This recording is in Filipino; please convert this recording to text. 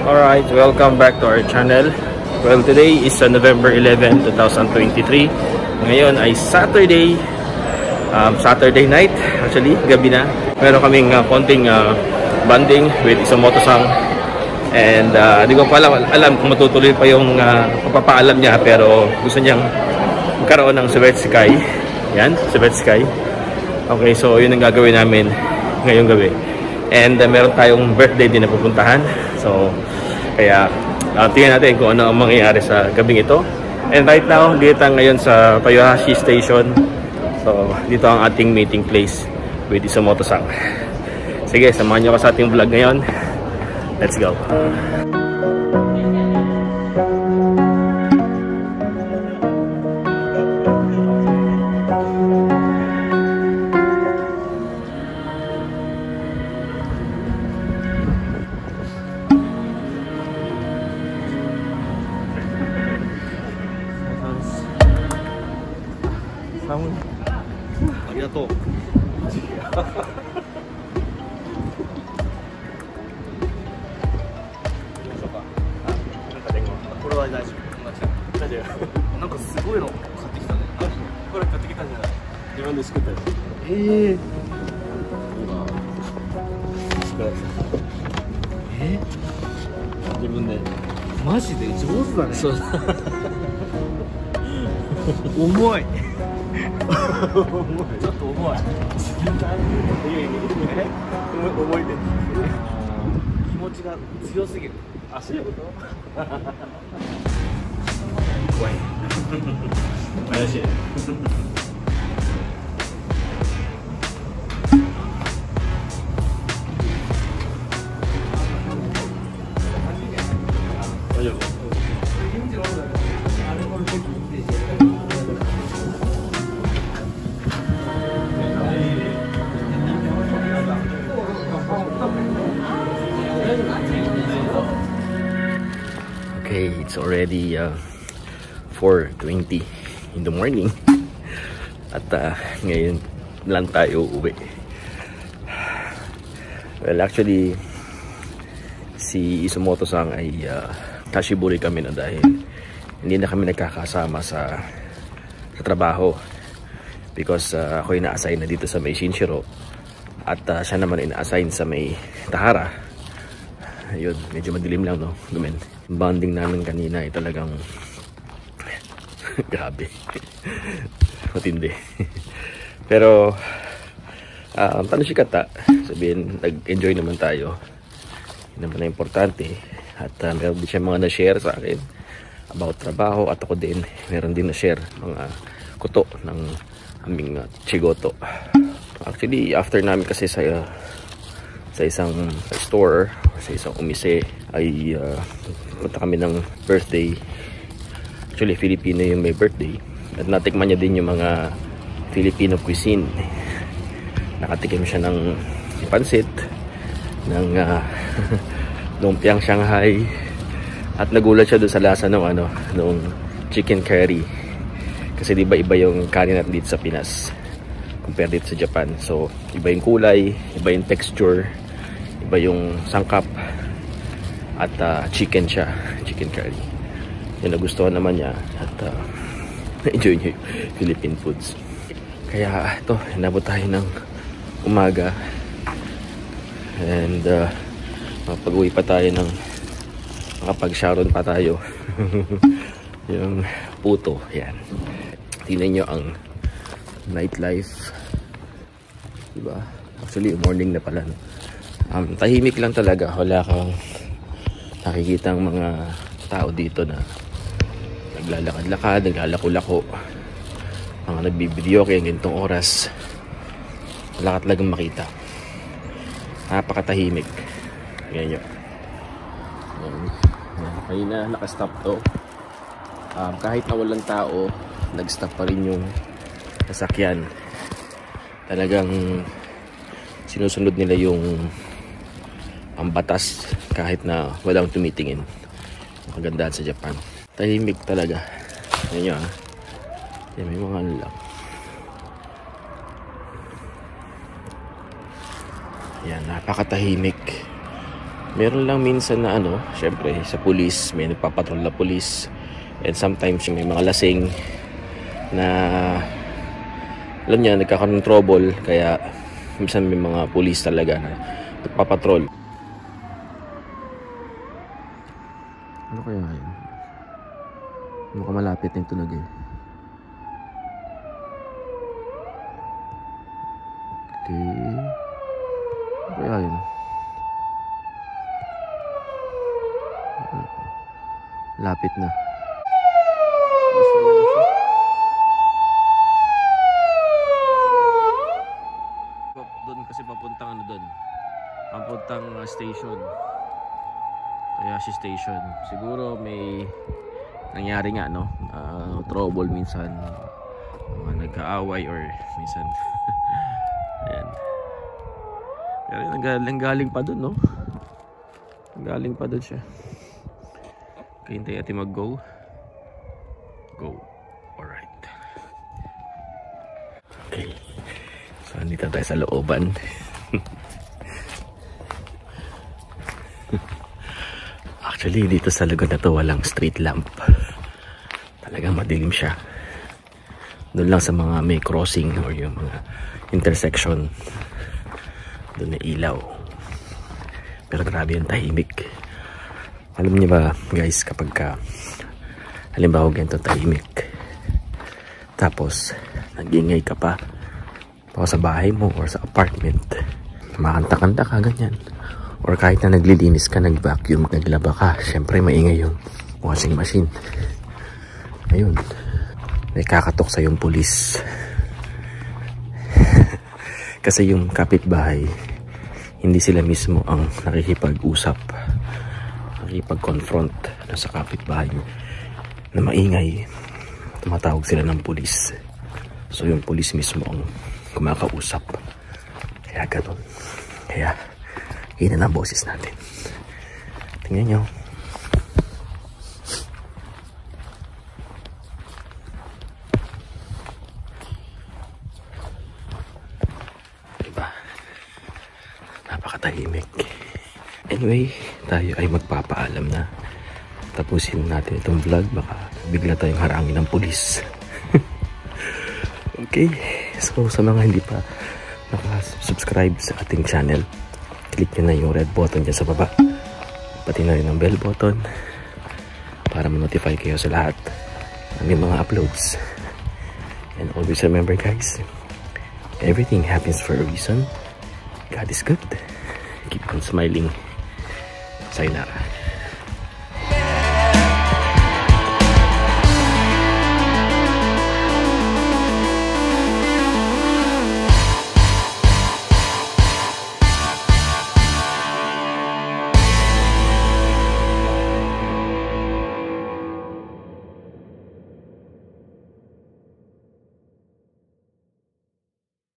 Alright, welcome back to our channel. Well, today is November 11, 2023. Ngayon ay Saturday night, actually, gabi na. Meron kaming konting bonding with Isamoto-san. And hindi ko pa alam kung matutuloy pa yung pagpapaalam niya, pero gusto niyang magkaroon ng Sweatsky. Yan, Sweatsky. Okay, so yun ang gagawin namin ngayong gabi. And meron tayong birthday din na pupuntahan. So, kaya tingnan natin kung ano ang mangyayari sa gabing ito. And right now, dito ngayon sa Toyohashi Station. So, dito ang ating meeting place with Isamoto-san. Sige, samahan nyo ka sa ating vlog ngayon. Let's go! Arigatou. Omoy. ちょっと重い。重いで。気持ちが強すぎる。あ、そういうこと？怖い。怪しい。大丈夫？Okay, it's already 4:20 in the morning. At ngayon lang tayo uuwi. Well, actually si Isamoto-san ay kashiburi kami na dahil hindi na kami nagkakasama sa trabaho. Because ako ay na-assign na dito sa may Shinshiro. At siya naman ay na-assign sa may Tahara. Ayun, medyo madilim lang, no? Gumen. Bonding namin kanina ay talagang grabe. Matindi. Pero tanishikata, sabihin, nag-enjoy naman tayo. Yun naman na importante. At meron din siya mga na-share sa akin about trabaho. At ako din, meron din na-share mga kuto ng aming chigoto. Actually, after namin kasi sa isang store, sa isang umise, ay punta kami ng birthday. Actually, Filipino yung may birthday. At natikman niya din yung mga Filipino cuisine. Nakatikim siya ng pansit, ng lumpiang Shanghai, at nagulat siya doon sa lasa ng nung chicken curry. Kasi diba iba yung kanin natin dito sa Pinas compared dito sa Japan. So, iba yung kulay, iba yung texture, iba yung sangkap, at chicken siya, chicken curry. Yung nagustuhan naman niya, at enjoy niya yung Philippine foods. Kaya ito, inabot tayo ng umaga, and pag-uwi pa tayo ng makapag-sharon pa tayo. Yung puto, yan. Tingnan nyo ang nightlife, diba? Actually, morning na pala, no? Tahimik lang talaga. Wala kang nakikitang mga tao dito na naglalakad-lakad, naglalako-lako, mga nagbibideo kaya ganitong oras. Wala ka talagang makita. Napakatahimik. Ganyan nyo. Kanina nakastop to. Kahit na walang tao, nag-stop pa rin yung sasakyan. Talagang sinusunod nila yung ang batas kahit na walang tumitingin. Magandaan sa Japan. Tahimik talaga. Yan nyo, ha. Yan, may mga ano lang. Yan, napakatahimik. Meron lang minsan na ano, syempre sa police, may nagpapatrol na police. And sometimes may mga lasing na alam niya, nagkakaroon ng trouble. Kaya minsan may mga police talaga na nagpapatrol. Ano kaya yun? Mukhang malapit na yung tunog eh. Okay. Ano kaya yun? Lapit na. Doon kasi papuntang ano doon. Papuntang station. Tayashi Station. Siguro may nangyari nga no, trouble minsan. Mga nagkaaway or minsan. Ayan. Pero nanggaling pa doon no. Nanggaling pa doon siya. Hintay natin mag-go. Go. Alright. Okay. So, nandito tayo sa looban. Actually, dito sa lugar na to walang street lamp. Talagang madilim siya. Doon lang sa mga may crossing or yung mga intersection. Doon na ilaw. Pero grabe yung tahimik. Alam niyo ba guys, kapag halimbawa ganito tahimik, tapos nag-ingay ka pa sa bahay mo or sa apartment, makanta-kanta ka ganyan, or kahit na naglilinis ka, nag-vacuum, naglaba ka, syempre maingay yung washing machine. Ayun, may kakatok sa yung pulis. Kasi yung kapitbahay, hindi sila mismo ang nakikipag-usap, nakikipag-confront na sa kapitbahay na maingay. Tumatawag sila ng pulis. So yung pulis mismo ang kumakausap. Kaya ganun. Kaya hina ng boses natin. Tingnan nyo. Diba? Napakatahimik. Anyway, tayo ay magpapaalam na. Tapusin natin itong vlog. Baka bigla tayong harangin ng pulis. Okay. So, sa mga hindi pa nakasubscribe sa ating channel, click nyo na yung red button dyan sa baba. Pati na rin ang bell button para ma-notify kayo sa lahat ng mga uploads. And always remember guys, everything happens for a reason. God is good. Keep on smiling. Sayonara.